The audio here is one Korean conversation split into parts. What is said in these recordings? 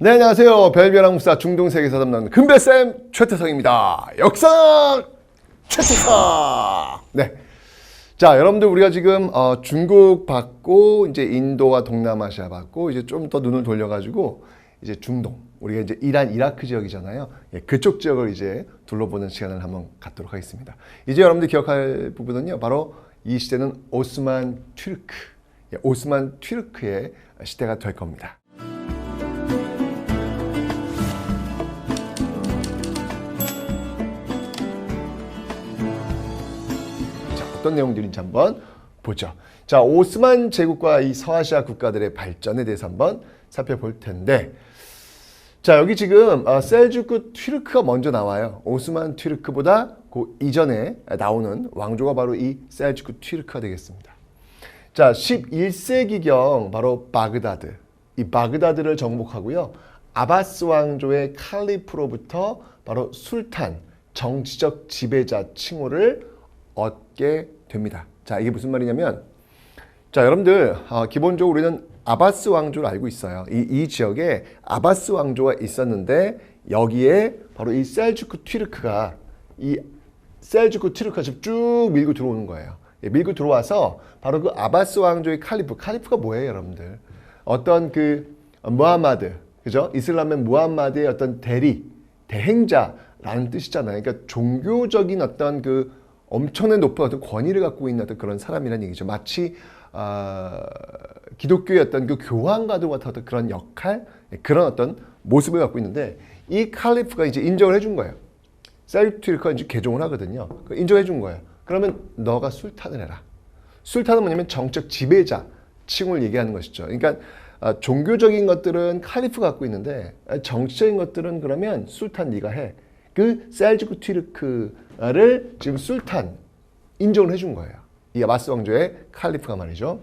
네, 안녕하세요. 별별한 목사 중동세계에서 담는 금별쌤 최태성입니다. 역사 최태성. 네. 자, 여러분들 우리가 지금 중국 받고 이제 인도와 동남아시아 받고 이제 좀 더 눈을 돌려가지고 이제 중동, 우리가 이제 이란, 이라크 지역이잖아요. 예, 그쪽 지역을 이제 둘러보는 시간을 한번 갖도록 하겠습니다. 이제 여러분들 기억할 부분은요, 바로 이 시대는 오스만 튀르크, 예, 오스만 튀르크의 시대가 될 겁니다. 어떤 내용들인지 한번 보죠. 자, 오스만 제국과 이 서아시아 국가들의 발전에 대해서 한번 살펴볼 텐데, 자, 여기 지금 셀주크 튀르크가 먼저 나와요. 오스만 튀르크보다 그 이전에 나오는 왕조가 바로 이 셀주크 튀르크가 되겠습니다. 자, 11세기경 바로 바그다드, 이 바그다드를 정복하고요. 아바스 왕조의 칼리프로부터 바로 술탄, 정치적 지배자 칭호를 얻게 됩니다. 자, 이게 무슨 말이냐면, 자, 여러분들 기본적으로 우리는 아바스 왕조를 알고 있어요. 이 지역에 아바스 왕조가 있었는데 여기에 바로 이 셀주크 튀르크가 지금 쭉 밀고 들어오는 거예요. 밀고 들어와서 바로 그 아바스 왕조의 칼리프가 뭐예요, 여러분들? 어떤 그 무함마드, 그죠? 이슬람의 무함마드의 어떤 대행자라는 뜻이잖아요. 그러니까 종교적인 어떤 그 엄청난 높은 어떤 권위를 갖고 있는 어떤 그런 사람이라는 얘기죠. 마치 기독교의 어떤 그 교황과도 같은 어떤 그런 역할, 그런 어떤 모습을 갖고 있는데, 이 칼리프가 이제 인정을 해준 거예요. 셀주크가 이제 개종을 하거든요. 인정해 준 거예요. 그러면 너가 술탄을 해라. 술탄은 뭐냐면 정책 지배자 칭을 얘기하는 것이죠. 그러니까 종교적인 것들은 칼리프가 갖고 있는데 정치적인 것들은 그러면 술탄 네가 해. 그 셀주크 튀르크를 지금 술탄 인정을 해준 거예요. 이 아바스 왕조의 칼리프가 말이죠.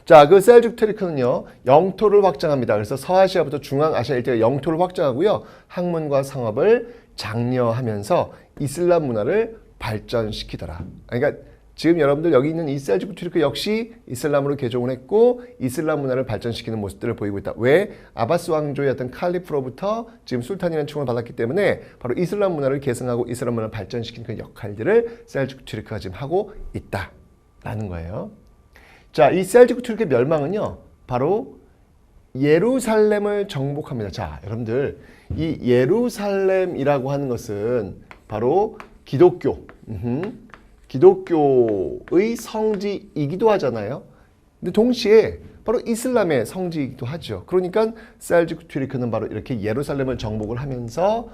자, 그 셀주크 튀르크는요, 영토를 확장합니다. 그래서 서아시아부터 중앙아시아 일대의 영토를 확장하고요, 학문과 상업을 장려하면서 이슬람 문화를 발전시키더라. 그러니까 지금 여러분들 여기 있는 이 셀주크 튀르크 역시 이슬람으로 개종을 했고 이슬람 문화를 발전시키는 모습들을 보이고 있다. 왜? 아바스 왕조의 어떤 칼리프로부터 지금 술탄이라는 칭호를 받았기 때문에 바로 이슬람 문화를 계승하고 이슬람 문화를 발전시키는 그 역할들을 셀주크 튀르크가 지금 하고 있다라는 거예요. 자, 이 셀주크 튀르크의 멸망은요, 바로 예루살렘을 정복합니다. 자, 여러분들 이 예루살렘이라고 하는 것은 바로 기독교의 성지이기도 하잖아요. 근데 동시에 바로 이슬람의 성지이기도 하죠. 그러니까 셀주크 튀르크는 바로 이렇게 예루살렘을 정복을 하면서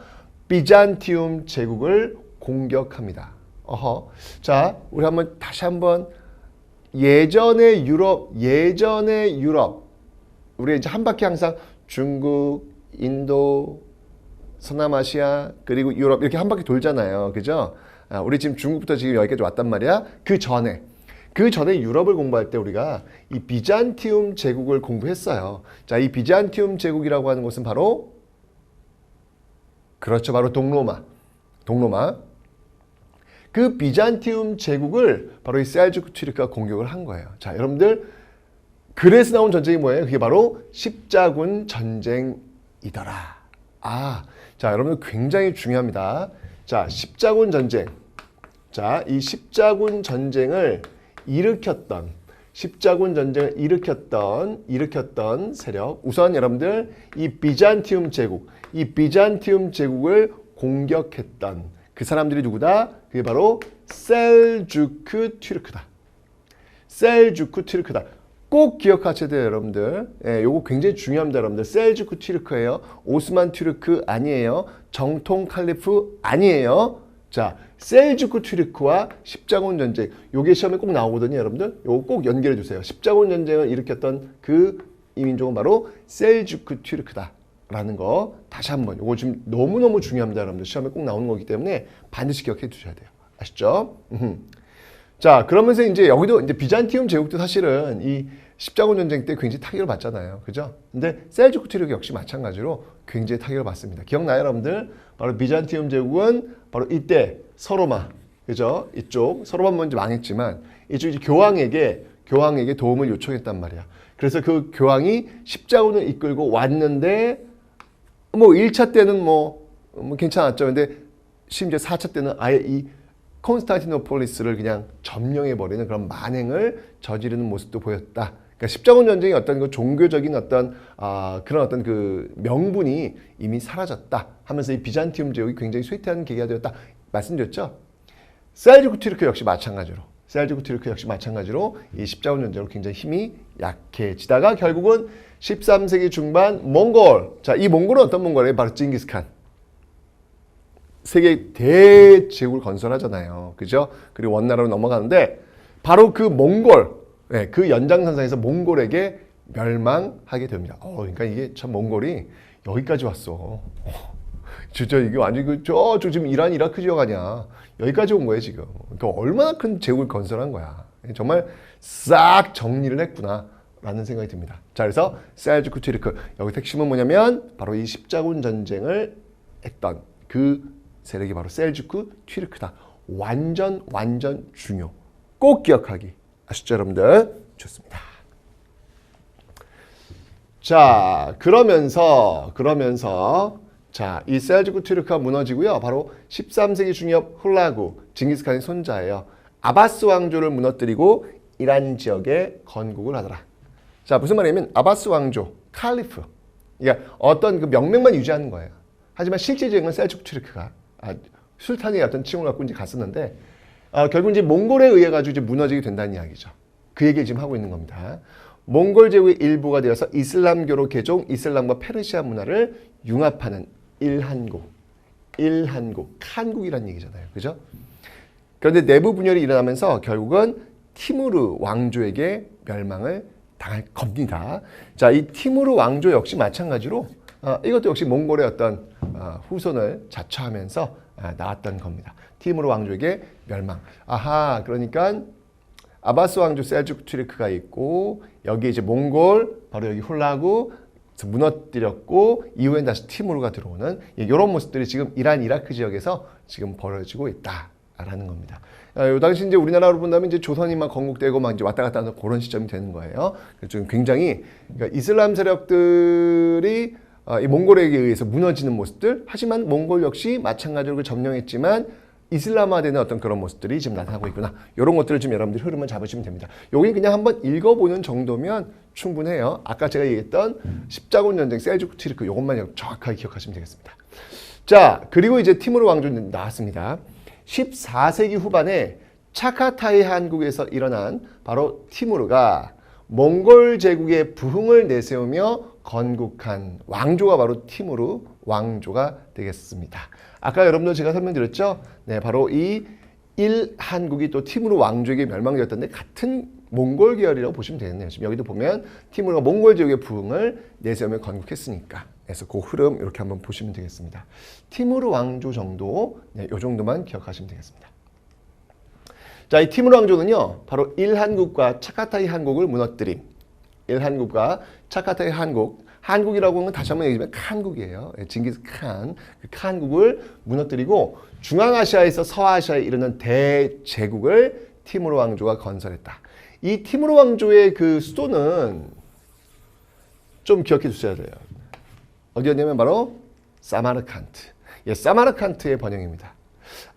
비잔티움 제국을 공격합니다. 자, 우리 다시 한번 예전의 유럽, 우리 이제 한 바퀴 항상 중국, 인도, 서남아시아, 그리고 유럽 이렇게 한 바퀴 돌잖아요. 그죠? 우리 지금 중국부터 지금 여기까지 왔단 말이야. 그 전에 유럽을 공부할 때 우리가 이 비잔티움 제국을 공부했어요. 자, 이 비잔티움 제국이라고 하는 곳은 바로, 그렇죠, 바로 동로마. 그 비잔티움 제국을 바로 이 셀주크 튀르크가 공격을 한 거예요. 자, 여러분들, 그래서 나온 전쟁이 뭐예요? 그게 바로 십자군 전쟁이더라. 자, 여러분들 굉장히 중요합니다. 자, 십자군 전쟁. 자, 이 십자군 전쟁을 일으켰던 세력. 우선 여러분들 이 비잔티움 제국을 공격했던 그 사람들이 누구다? 그게 바로 셀주크 튀르크다. 꼭 기억하셔야 돼요, 여러분들. 예, 요거 굉장히 중요합니다, 여러분들. 셀주크 튀르크예요. 오스만 튀르크 아니에요. 정통 칼리프 아니에요. 자, 셀주크 튀르크와 십자군 전쟁. 요게 시험에 꼭 나오거든요, 여러분들. 요거 꼭 연결해 주세요. 십자군 전쟁을 일으켰던 그 이민족은 바로 셀주크 튀르크다라는 거 다시 한번. 요거 지금 너무너무 중요합니다, 여러분들. 시험에 꼭 나오는 거기 때문에 반드시 기억해 두셔야 돼요. 아시죠? 자, 그러면서 이제 여기도 이제 비잔티움 제국도 사실은 이 십자군 전쟁 때 굉장히 타격을 받잖아요. 그죠? 근데 셀주크 튀르크 역시 마찬가지로 굉장히 타격을 받습니다. 기억나요, 여러분들? 바로 비잔티움 제국은 바로 이때 서로마, 그죠? 이쪽 서로마 먼저 망했지만 이쪽 이제 교황에게 도움을 요청했단 말이야. 그래서 그 교황이 십자군을 이끌고 왔는데 뭐 1차 때는 뭐 괜찮았죠. 근데 심지어 4차 때는 아예 이 콘스탄티노폴리스를 그냥 점령해버리는 그런 만행을 저지르는 모습도 보였다. 그러니까 십자군 전쟁의 어떤 그 종교적인 어떤 그런 어떤 그 명분이 이미 사라졌다 하면서 이 비잔티움 제국이 굉장히 쇠퇴하는 계기가 되었다 말씀드렸죠. 셀주크 튀르크 역시 마찬가지로 이 십자군 전쟁으로 굉장히 힘이 약해지다가 결국은 13세기 중반 몽골. 자, 이 몽골은 어떤 몽골이에요? 바로 징기스칸. 세계 대제국을 건설하잖아요. 그죠? 그리고 원나라로 넘어가는데 바로 그 몽골, 그 연장선상에서 몽골에게 멸망하게 됩니다. 그러니까 이게 참 몽골이 여기까지 왔어. 진짜 이게 완전 저 지금 이란 이라크 지역 아니야. 여기까지 온 거예요 지금. 그러니까 얼마나 큰 제국을 건설한 거야. 정말 싹 정리를 했구나라는 생각이 듭니다. 자, 그래서 셀주크 튀르크 여기 핵심은 뭐냐면 바로 이 십자군 전쟁을 했던 그 세력이 바로 셀주크 튀르크다. 완전 중요. 꼭 기억하기. 아시죠 여러분들? 좋습니다. 자, 그러면서 자, 이 셀주크 튀르크가 무너지고요. 바로 13세기 중엽 훌라구 징기스칸의 손자예요. 아바스 왕조를 무너뜨리고 이란 지역에 건국을 하더라. 자, 무슨 말이냐면 아바스 왕조, 칼리프. 그러니까 어떤 그 명맥만 유지하는 거예요. 하지만 실제적인 셀주크 튀르크가 술탄의 어떤 칭호를 갖고 이제 갔었는데 결국 이제 몽골에 의해 가지고 이제 무너지게 된다는 이야기죠. 그 얘기를 지금 하고 있는 겁니다. 몽골 제국의 일부가 되어서 이슬람교로 개종, 이슬람과 페르시아 문화를 융합하는 일한국, 칸국이라는 얘기잖아요. 그죠? 그런데 내부 분열이 일어나면서 결국은 티무르 왕조에게 멸망을 당할 겁니다. 자, 이 티무르 왕조 역시 마찬가지로 이것도 역시 몽골의 어떤 후손을 자처하면서 나왔던 겁니다. 티무르 왕조에게 멸망. 그러니까 아바스 왕조 셀주크 튀르크가 있고 여기 이제 몽골 바로 여기 훌라구 무너뜨렸고 이후엔 다시 티무르가 들어오는 이런 모습들이 지금 이란 이라크 지역에서 지금 벌어지고 있다라는 겁니다. 이 당시 이제 우리나라로 본다면 이제 조선이 막 건국되고 막 이제 왔다 갔다 하는 그런 시점이 되는 거예요. 좀 굉장히 그러니까 이슬람 세력들이 이 몽골에게 의해서 무너지는 모습들. 하지만 몽골 역시 마찬가지로 점령했지만 이슬람화되는 어떤 그런 모습들이 지금 나타나고 있구나. 이런 것들을 좀 여러분들이 흐름을 잡으시면 됩니다. 여기 그냥 한번 읽어보는 정도면 충분해요. 아까 제가 얘기했던 십자군 전쟁, 셀주크 튀르크 이것만 정확하게 기억하시면 되겠습니다. 자, 그리고 이제 티무르 왕조 나왔습니다. 14세기 후반에 차카타이 한국에서 일어난 바로 티무르가 몽골 제국의 부흥을 내세우며 건국한 왕조가 바로 티무르 왕조가 되겠습니다. 아까 여러분들 제가 설명드렸죠? 네, 바로 이 일한국이 또 티무르 왕조에게 멸망되었던데 같은 몽골 계열이라고 보시면 되겠네요. 지금 여기도 보면 티무르가 몽골 지역의 부흥을 내세우며 건국했으니까. 그래서 그 흐름 이렇게 한번 보시면 되겠습니다. 티무르 왕조 정도, 이 정도만 기억하시면 되겠습니다. 자, 이 티무르 왕조는요, 바로 일한국과 차카타이 한국을 무너뜨린 일한국과 차카타이 한국이라고 하면 다시 한번 얘기하면 칸국이에요. 징기스칸, 그 칸국을 무너뜨리고 중앙아시아에서 서아시아에 이르는 대제국을 티무르 왕조가 건설했다. 이 티무르 왕조의 그 수도는 좀 기억해 주셔야 돼요. 어디였냐면 바로 사마르칸트. 사마르칸트의 번영입니다.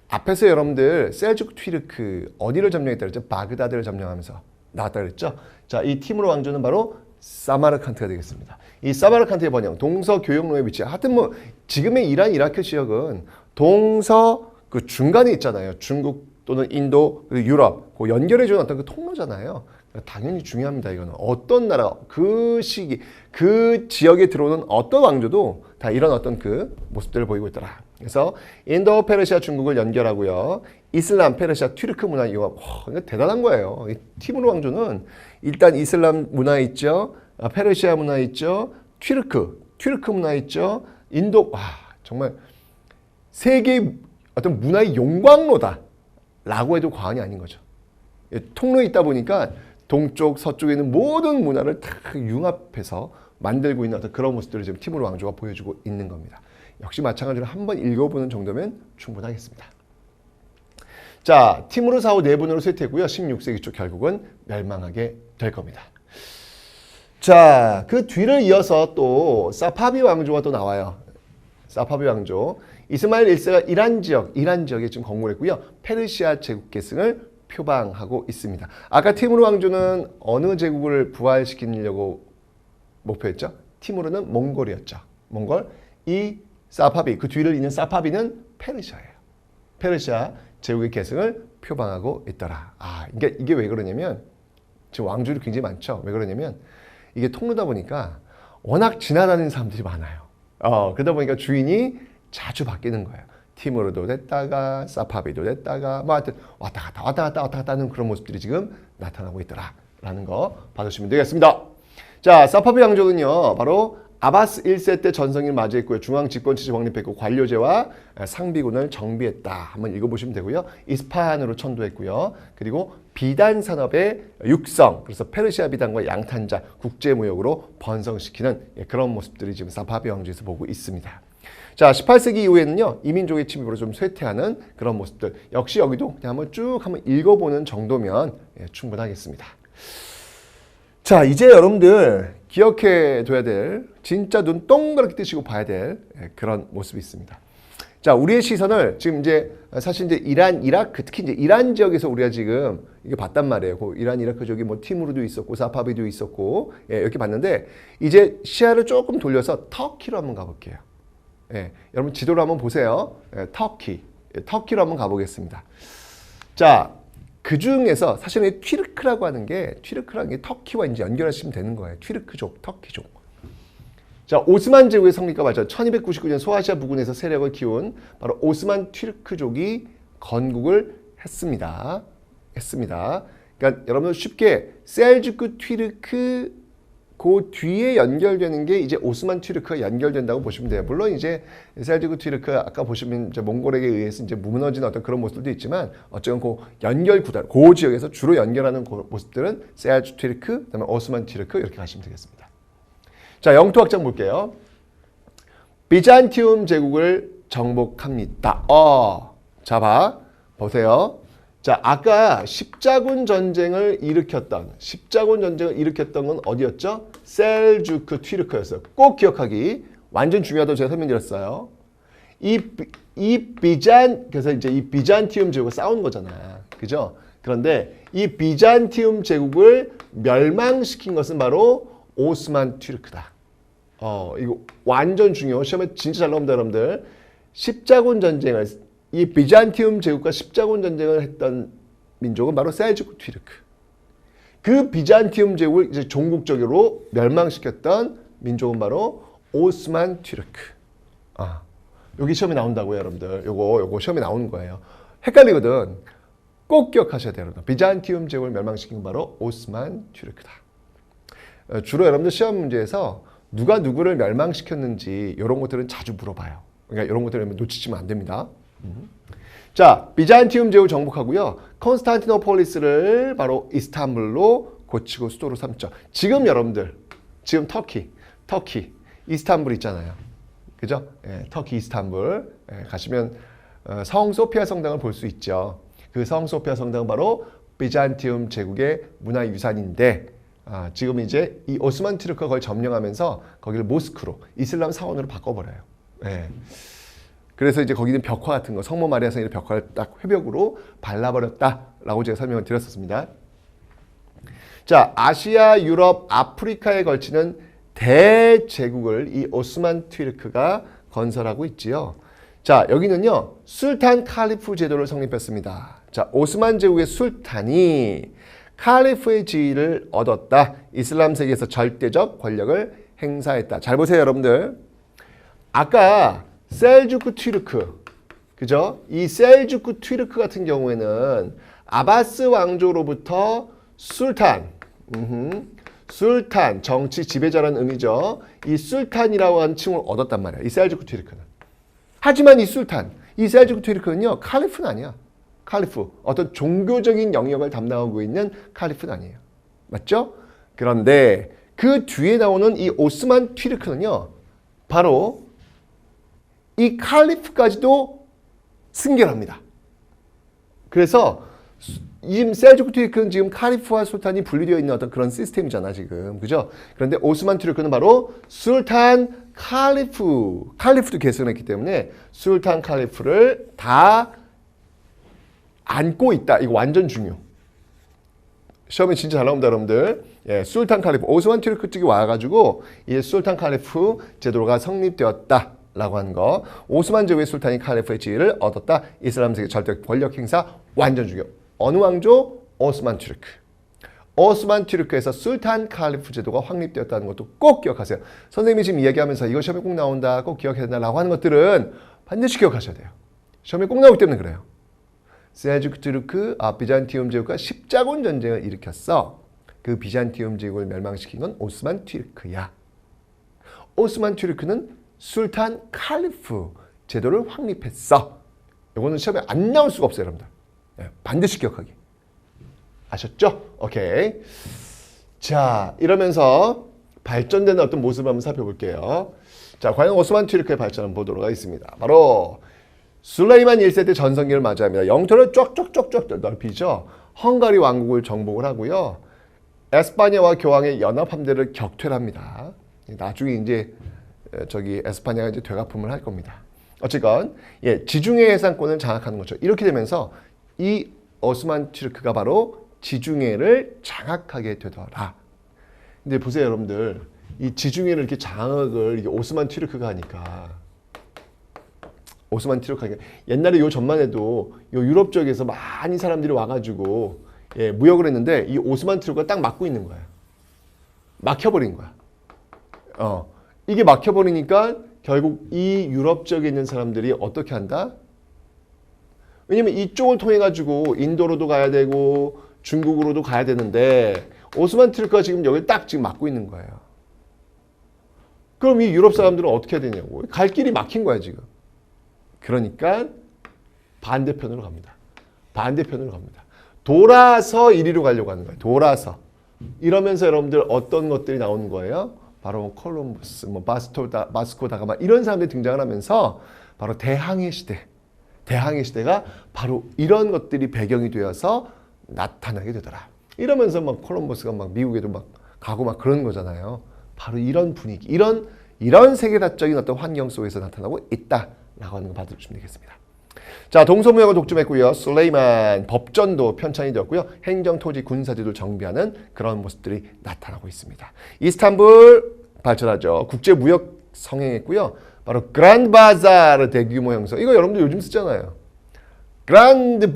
앞에서 여러분들 셀주크 튀르크 어디를 점령했다 그랬죠? 바그다드를 점령하면서 나왔다 그랬죠? 자, 이 티무르 왕조는 바로 사마르칸트가 되겠습니다. 이 사마르칸트의 번영, 동서 교역로에 위치해. 하여튼 뭐 지금의 이란 이라크 지역은 동서 그 중간에 있잖아요. 중국 또는 인도, 유럽, 그 연결해주는 어떤 그 통로잖아요. 당연히 중요합니다. 이거는 어떤 나라, 그 시기, 그 지역에 들어오는 어떤 왕조도 다 이런 어떤 그 모습들을 보이고 있더라. 그래서 인도, 페르시아, 중국을 연결하고요. 이슬람, 페르시아, 튀르크 문화 융합. 그러니까 대단한 거예요. 이 티무르 왕조는 일단 이슬람 문화 있죠. 페르시아 문화 있죠. 튀르크 문화 있죠. 인도, 정말 세계 어떤 문화의 용광로다. 라고 해도 과언이 아닌 거죠. 통로에 있다 보니까 동쪽, 서쪽에 있는 모든 문화를 다 융합해서 만들고 있는 어떤 그런 모습들을 지금 티무르 왕조가 보여주고 있는 겁니다. 역시 마찬가지로 한번 읽어보는 정도면 충분하겠습니다. 자, 티무르 사후 내분으로 쇠퇴했고요. 16세기 초 결국은 멸망하게 될 겁니다. 자, 그 뒤를 이어서 또 사파비 왕조가 또 나와요. 사파비 왕조. 이스마일 1세가 이란 지역에 지금 건국했고요. 페르시아 제국 계승을 표방하고 있습니다. 아까 티무르 왕조는 어느 제국을 부활시키려고 목표했죠? 티무르는 몽골이었죠. 몽골. 이 사파비, 그 뒤를 잇는 사파비는 페르시아예요. 페르시아 제국의 계승을 표방하고 있더라. 이게 왜 그러냐면 지금 왕조들이 굉장히 많죠. 왜 그러냐면 이게 통로다 보니까 워낙 지나다니는 사람들이 많아요. 그러다 보니까 주인이 자주 바뀌는 거예요. 티무르도 됐다가 사파비도 됐다가 뭐 하여튼 왔다 갔다 하는 그런 모습들이 지금 나타나고 있더라라는 거 봐주시면 되겠습니다. 자, 사파비 왕조는요, 바로 아바스 1세 때 전성기를 맞이했고요. 중앙 집권체제 확립했고 관료제와 상비군을 정비했다. 한번 읽어보시면 되고요. 이스파한으로 천도했고요. 그리고 비단 산업의 육성, 그래서 페르시아 비단과 양탄자 국제무역으로 번성시키는 그런 모습들이 지금 사파비 왕조에서 보고 있습니다. 자, 18세기 이후에는요, 이민족의 침입으로 좀 쇠퇴하는 그런 모습들. 역시 여기도 그냥 한번 읽어보는 정도면 충분하겠습니다. 자, 이제 여러분들 기억해 둬야 될, 진짜 눈 동그랗게 뜨시고 봐야 될 그런 모습이 있습니다. 자, 우리의 시선을 지금 이제 사실 이제 이란, 이라크, 특히 이제 이란 지역에서 우리가 지금 이게 봤단 말이에요. 그 이란, 이라크 저기 뭐 티무르도 있었고 사파비도 있었고 이렇게 봤는데 이제 시야를 조금 돌려서 터키로 한번 가볼게요. 여러분 지도를 한번 보세요. 터키로 한번 가보겠습니다. 자, 그 중에서 사실은 튀르크라고 하는 게 터키와 이제 연결하시면 되는 거예요. 튀르크족, 터키족. 자, 오스만 제국의 성립과 맞아 1299년 소아시아 부근에서 세력을 키운 바로 오스만 튀르크족이 건국을 했습니다. 그러니까 여러분들 쉽게 셀주크 튀르크 그 뒤에 연결되는 게 이제 오스만 튀르크가 연결된다고 보시면 돼요. 물론 이제 셀주크 튀르크 아까 보시면 이제 몽골에게 의해서 이제 무너진 어떤 그런 모습들도 있지만 어쨌든 그 연결 구단, 그 지역에서 주로 연결하는 그 모습들은 셀주크 튀르크, 그다음에 오스만 튀르크 이렇게 가시면 되겠습니다. 자, 영토 확장 볼게요. 비잔티움 제국을 정복합니다. 자, 보세요. 자, 아까 십자군 전쟁을 일으켰던 건 어디였죠? 셀주크 튀르크였어요. 꼭 기억하기. 완전 중요하다고 제가 설명드렸어요. 그래서 이제 이 비잔티움 제국과 싸운 거잖아. 그죠? 그런데 이 비잔티움 제국을 멸망시킨 것은 바로 오스만 튀르크다. 이거 완전 중요해요. 시험에 진짜 잘 나옵니다, 여러분들. 이 비잔티움 제국과 십자군 전쟁을 했던 민족은 바로 셀주크 튀르크. 그 비잔티움 제국을 이제 종국적으로 멸망시켰던 민족은 바로 오스만 튀르크. 여기 시험에 나온다고요, 여러분들. 요거 시험에 나오는 거예요. 헷갈리거든. 꼭 기억하셔야 돼요, 여러분. 비잔티움 제국을 멸망시킨 건 바로 오스만 튀르크다. 주로 여러분들 시험 문제에서 누가 누구를 멸망시켰는지 이런 것들은 자주 물어봐요. 그러니까 이런 것들을 놓치시면 안 됩니다. 자, 비잔티움 제국 정복하고요. 콘스탄티노폴리스를 바로 이스탄불로 고치고 수도로 삼죠. 지금 여러분들, 지금 터키, 이스탄불 있잖아요. 그죠? 터키 이스탄불 가시면 성 소피아 성당을 볼 수 있죠. 그 성 소피아 성당은 바로 비잔티움 제국의 문화유산인데 지금 이제 이 오스만 튀르크가 그걸 점령하면서 거기를 모스크로, 이슬람 사원으로 바꿔버려요. 그래서 이제 거기는 벽화 같은 거, 성모 마리아 성의 벽화를 딱 회벽으로 발라버렸다라고 제가 설명을 드렸었습니다. 자, 아시아, 유럽, 아프리카에 걸치는 대제국을 이 오스만 튀르크가 건설하고 있지요. 자, 여기는요, 술탄 칼리프 제도를 성립했습니다. 자, 오스만 제국의 술탄이 칼리프의 지위를 얻었다. 이슬람 세계에서 절대적 권력을 행사했다. 잘 보세요, 여러분들. 아까 셀주크 튀르크, 그죠? 이 셀주크 튀르크 같은 경우에는 아바스 왕조로부터 술탄, 정치 지배자라는 의미죠. 이 술탄이라고 하는 칭을 얻었단 말이야. 이 셀주크 튀르크는. 하지만 이 셀주크 튀르크는요, 칼리프는 아니야. 어떤 종교적인 영역을 담당하고 있는 칼리프는 아니에요. 맞죠? 그런데 그 뒤에 나오는 이 오스만 튀르크는요, 바로 이 칼리프까지도 승결합니다. 그래서 지금 셀주크 튀르크는 지금 칼리프와 술탄이 분리되어 있는 어떤 그런 시스템이잖아 지금, 그죠? 그런데 오스만 튀르크는 바로 술탄 칼리프도 계승했기 때문에 술탄 칼리프를 다 안고 있다. 이거 완전 중요. 시험에 진짜 잘 나옵니다, 여러분들. 예, 술탄 칼리프, 오스만 튀르크 쪽이 와가지고 이 술탄 칼리프 제도가 성립되었다라고 하는 거. 오스만 제국의 술탄이 칼리프의 지위를 얻었다. 이슬람 세계 절대 권력 행사 완전 중요. 어느 왕조? 오스만 튀르크. 오스만 튀르크에서 술탄 칼리프 제도가 확립되었다는 것도 꼭 기억하세요. 선생님이 지금 이야기하면서 이거 시험에 꼭 나온다, 꼭 기억해야 된다라고 하는 것들은 반드시 기억하셔야 돼요. 시험에 꼭 나오기 때문에 그래요. 셀주크 튀르크, 비잔티움 제국과 십자군 전쟁을 일으켰어. 그 비잔티움 제국을 멸망시킨 건 오스만 튀르크야. 오스만 튀르크는 술탄 칼리프 제도를 확립했어. 이거는 시험에 안 나올 수가 없어요, 여러분들. 네, 반드시 기억하기. 아셨죠? 오케이. 자, 이러면서 발전되는 어떤 모습을 한번 살펴볼게요. 자, 과연 오스만 튀르크의 발전을 보도록 하겠습니다. 바로 술레이만 1세 전성기를 맞이합니다. 영토를 쫙쫙쫙쫙 넓히죠. 헝가리 왕국을 정복을 하고요. 에스파냐와 교황의 연합 함대를 격퇴합니다. 나중에 이제 에스파냐가 이제 되갚음을 할 겁니다. 어쨌건 지중해 해상권을 장악하는 거죠. 이렇게 되면서 이 오스만 튀르크가 바로 지중해를 장악하게 되더라. 근데 보세요, 여러분들. 이 지중해를 이렇게 장악을 이게 오스만 튀르크가 하니까. 오스만 튀르크가 옛날에 요 전만 해도 요 유럽 쪽에서 많이 사람들이 와가지고 무역을 했는데 이 오스만 튀르크가 딱 막고 있는 거예요. 막혀버린 거야. 이게 막혀버리니까 결국 이 유럽 쪽에 있는 사람들이 어떻게 한다? 왜냐면 이쪽을 통해 가지고 인도로도 가야 되고 중국으로도 가야 되는데 오스만 튀르크가 지금 여기 딱 지금 막고 있는 거예요. 그럼 이 유럽 사람들은 어떻게 해야 되냐고. 갈 길이 막힌 거야 지금. 그러니까 반대편으로 갑니다. 반대편으로 갑니다. 돌아서 이리로 가려고 하는 거예요. 돌아서. 이러면서 여러분들 어떤 것들이 나오는 거예요? 바로 콜럼버스, 바스코 다가마 이런 사람들이 등장을 하면서 바로 대항해 시대. 대항해 시대가 바로 이런 것들이 배경이 되어서 나타나게 되더라. 이러면서 막 콜럼버스가 막 미국에도 막 가고 막 그런 거잖아요. 바로 이런 분위기, 이런 세계사적인 어떤 환경 속에서 나타나고 있다라고 하는 거 받아주시면 되겠습니다. 자, 동서무역을 독점했고요. 술레이만 법전도 편찬이 되었고요. 행정, 토지, 군사제도를 정비하는 그런 모습들이 나타나고 있습니다. 이스탄불 발전하죠. 국제무역 성행했고요. 바로 그란드 바자르 대규모 형성. 이거 여러분들 요즘 쓰잖아요. 그란드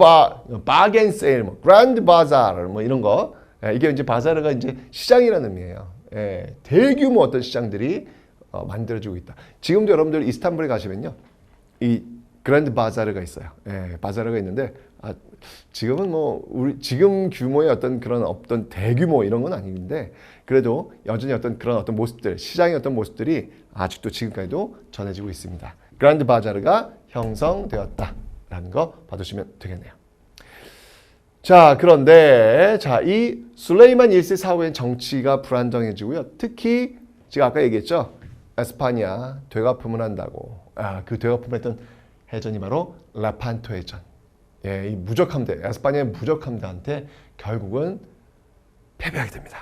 바겐 세일, 그란드 바자르 이런 거. 이게 이제 바자르가 이제 시장이라는 의미예요. 대규모 어떤 시장들이 만들어지고 있다. 지금도 여러분들 이스탄불에 가시면요. 이 그란드 바자르가 있어요. 바자르가 있는데 지금은 우리 지금 규모의 어떤 그런 대규모 이런 건 아닌데 그래도 여전히 어떤 그런 어떤 모습들, 시장의 어떤 모습들이 아직도 지금까지도 전해지고 있습니다. 그란드 바자르가 형성되었다라는 거 봐두시면 되겠네요. 자, 그런데 이 술레이만 1세 사후엔 정치가 불안정해지고요. 특히 제가 아까 얘기했죠. 에스파냐 되갚음을 한다고. 그 되갚음을 했던 해전이 바로 레판토 해전. 이 무적함대, 에스파냐의 무적함대한테 결국은 패배하게 됩니다.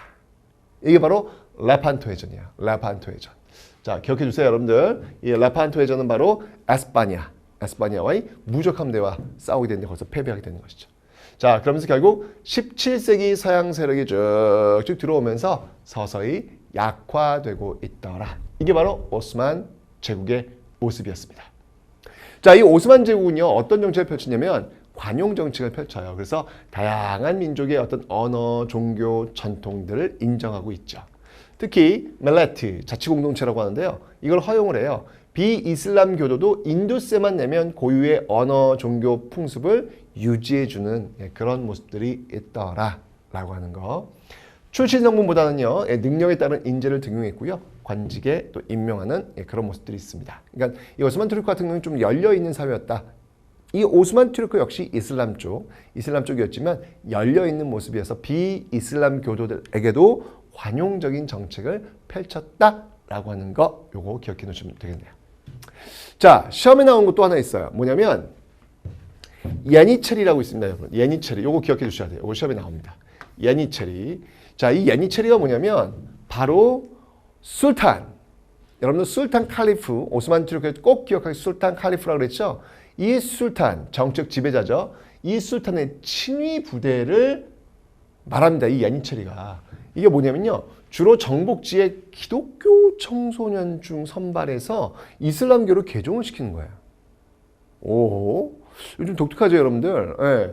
이게 바로 레판토 해전이에요. 레판토 해전. 자, 기억해 주세요, 여러분들. 이 레판토 해전은 바로 에스파냐와의 무적함대와 싸우게 되는데 거기서 패배하게 되는 것이죠. 자, 그러면서 결국 17세기 서양 세력이 쭉쭉 들어오면서 서서히 약화되고 있더라. 이게 바로 오스만 제국의 모습이었습니다. 자, 이 오스만 제국은요, 어떤 정책을 펼치냐면 관용 정책을 펼쳐요. 그래서 다양한 민족의 어떤 언어, 종교, 전통들을 인정하고 있죠. 특히 멜레트, 자치공동체라고 하는데요. 이걸 허용을 해요. 비이슬람 교도도 인도세만 내면 고유의 언어, 종교, 풍습을 유지해주는 그런 모습들이 있더라라고 하는 거. 출신 성분보다는요, 능력에 따른 인재를 등용했고요. 관직에 또 임명하는 그런 모습들이 있습니다. 그러니까 이 오스만 튀르크 같은 경우는 좀 열려있는 사회였다. 이 오스만 튀르크 역시 이슬람 쪽이었지만 열려있는 모습이어서 비이슬람 교도들에게도 관용적인 정책을 펼쳤다라고 하는 거 요거 기억해 놓으시면 되겠네요. 자, 시험에 나온 것도 하나 있어요. 뭐냐면 예니체리라고 있습니다, 여러분. 예니체리. 요거 기억해 주셔야 돼요. 요거 시험에 나옵니다. 예니체리. 자, 이 예니체리가 뭐냐면 바로 술탄. 여러분들 술탄 칼리프, 오스만 투르크의 꼭 기억하기 술탄 칼리프라고 그랬죠? 이 술탄, 정책 지배자죠. 이 술탄의 친위 부대를 말합니다. 이 예니체리가. 이게 뭐냐면요. 주로 정복지의 기독교 청소년 중 선발해서 이슬람교를 개종을 시키는 거예요. 오, 요즘 독특하죠, 여러분들. 예.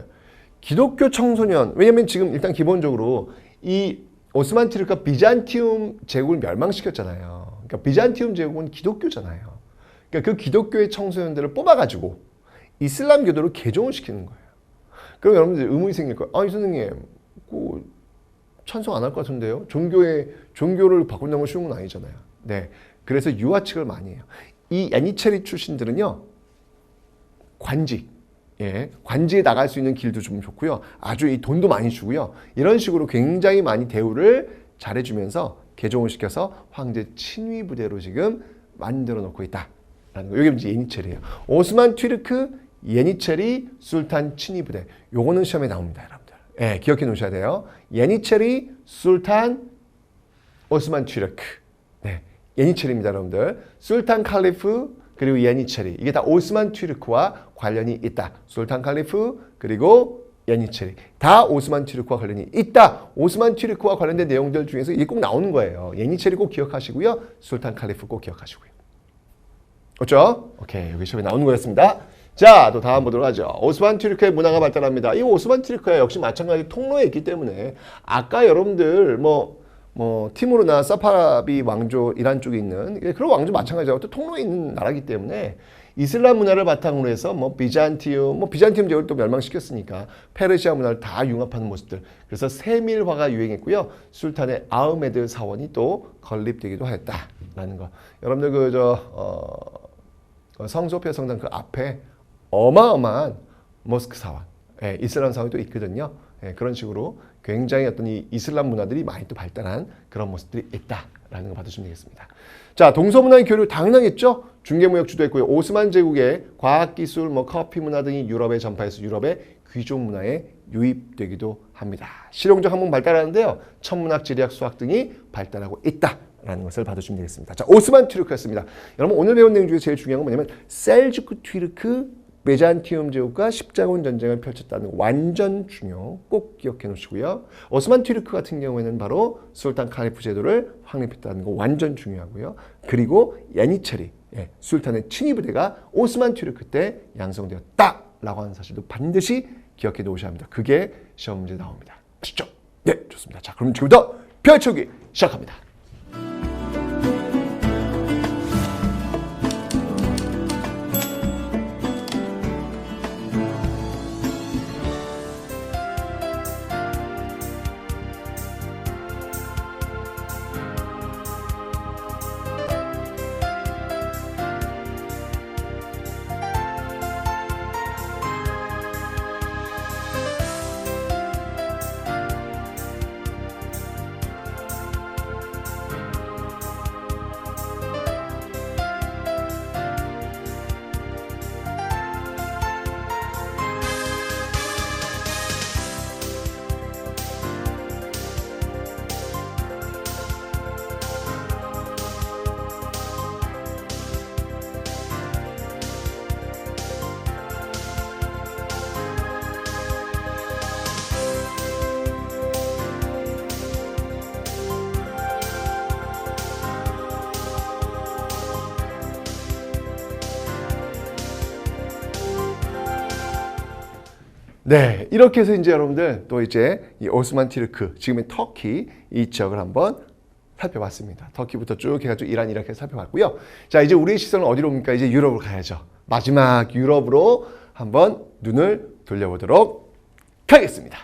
기독교 청소년. 왜냐면 지금 일단 기본적으로 이 오스만 투르크가 비잔티움 제국을 멸망시켰잖아요. 그러니까 비잔티움 제국은 기독교잖아요. 그러니까 그 기독교의 청소년들을 뽑아가지고 이슬람교도로 개종을 시키는 거예요. 그럼 여러분들 의문이 생길 거예요. 아, 이 선생님, 찬성 안 할 것 같은데요? 종교를 바꾼다는 건 쉬운 건 아니잖아요. 네. 그래서 유아측을 많이 해요. 이 예니체리 출신들은요, 관직. 예, 관지에 나갈 수 있는 길도 좀 좋고요. 아주 이 돈도 많이 주고요. 이런 식으로 굉장히 많이 대우를 잘해주면서 개종을 시켜서 황제 친위 부대로 지금 만들어 놓고 있다라는 거. 이게 이제 예니체리예요. 오스만 튀르크, 예니체리, 술탄 친위 부대. 요거는 시험에 나옵니다, 여러분들. 예, 기억해 놓으셔야 돼요. 예니체리, 술탄, 오스만 튀르크. 네, 예니체리입니다, 여러분들. 술탄 칼리프 그리고 예니체리. 이게 다 오스만 튀르크와 관련이 있다. 술탄 칼리프 그리고 예니체리. 다 오스만 튀르크와 관련이 있다. 오스만 튀르크와 관련된 내용들 중에서 이게 꼭 나오는 거예요. 예니체리 꼭 기억하시고요. 술탄 칼리프 꼭 기억하시고요. 그렇죠? 오케이. 여기 시험에 나오는 거였습니다. 자, 또 다음 보도록 하죠. 오스만 튀르크의 문화가 발달합니다. 이 오스만 튀르크가 역시 마찬가지 통로에 있기 때문에 아까 여러분들 티무르나 사파라비 왕조 이란 쪽에 있는 그런 왕조 마찬가지하고 또 통로에 있는 나라이기 때문에 이슬람 문화를 바탕으로 해서 비잔티움 제국을 또 멸망시켰으니까 페르시아 문화를 다 융합하는 모습들. 그래서 세밀화가 유행했고요. 술탄의 아흐메드 사원이 또 건립되기도 했다라는 거. 여러분들 성소피아 성당 그 앞에 어마어마한 모스크 사원, 이슬람 사원이 또 있거든요. 그런 식으로 굉장히 어떤 이 이슬람 문화들이 많이 또 발달한 그런 모습들이 있다라는 거 봐주시면 되겠습니다. 자, 동서문화의 교류 당연하겠죠. 중개무역 주도했고요. 오스만 제국의 과학기술, 커피 문화 등이 유럽에 전파해서 유럽의 귀족 문화에 유입되기도 합니다. 실용적 학문 발달하는데요. 천문학, 지리학, 수학 등이 발달하고 있다라는 것을 봐주시면 되겠습니다. 자, 오스만 튀르크였습니다. 여러분 오늘 배운 내용 중에 제일 중요한 건 뭐냐면 셀주크 튀르크 비잔티움 제국과 십자군 전쟁을 펼쳤다는 완전 중요. 꼭 기억해 놓으시고요. 오스만 튀르크 같은 경우에는 바로 술탄 칼리프 제도를 확립했다는 거 완전 중요하고요. 그리고 예니체리, 술탄의 친위 부대가 오스만 튀르크 때 양성되었다라고 하는 사실도 반드시 기억해 놓으셔야 합니다. 그게 시험 문제 나옵니다. 아시죠? 네, 좋습니다. 자, 그럼 지금부터 펼쳐보기 시작합니다. 네, 이렇게 해서 이제 여러분들 또 이제 이 오스만 튀르크, 지금의 터키 이 지역을 한번 살펴봤습니다. 터키부터 쭉 해가지고 이란, 이라크 살펴봤고요. 자, 이제 우리의 시선은 어디로 옵니까? 이제 유럽으로 가야죠. 마지막 유럽으로 한번 눈을 돌려보도록 하겠습니다.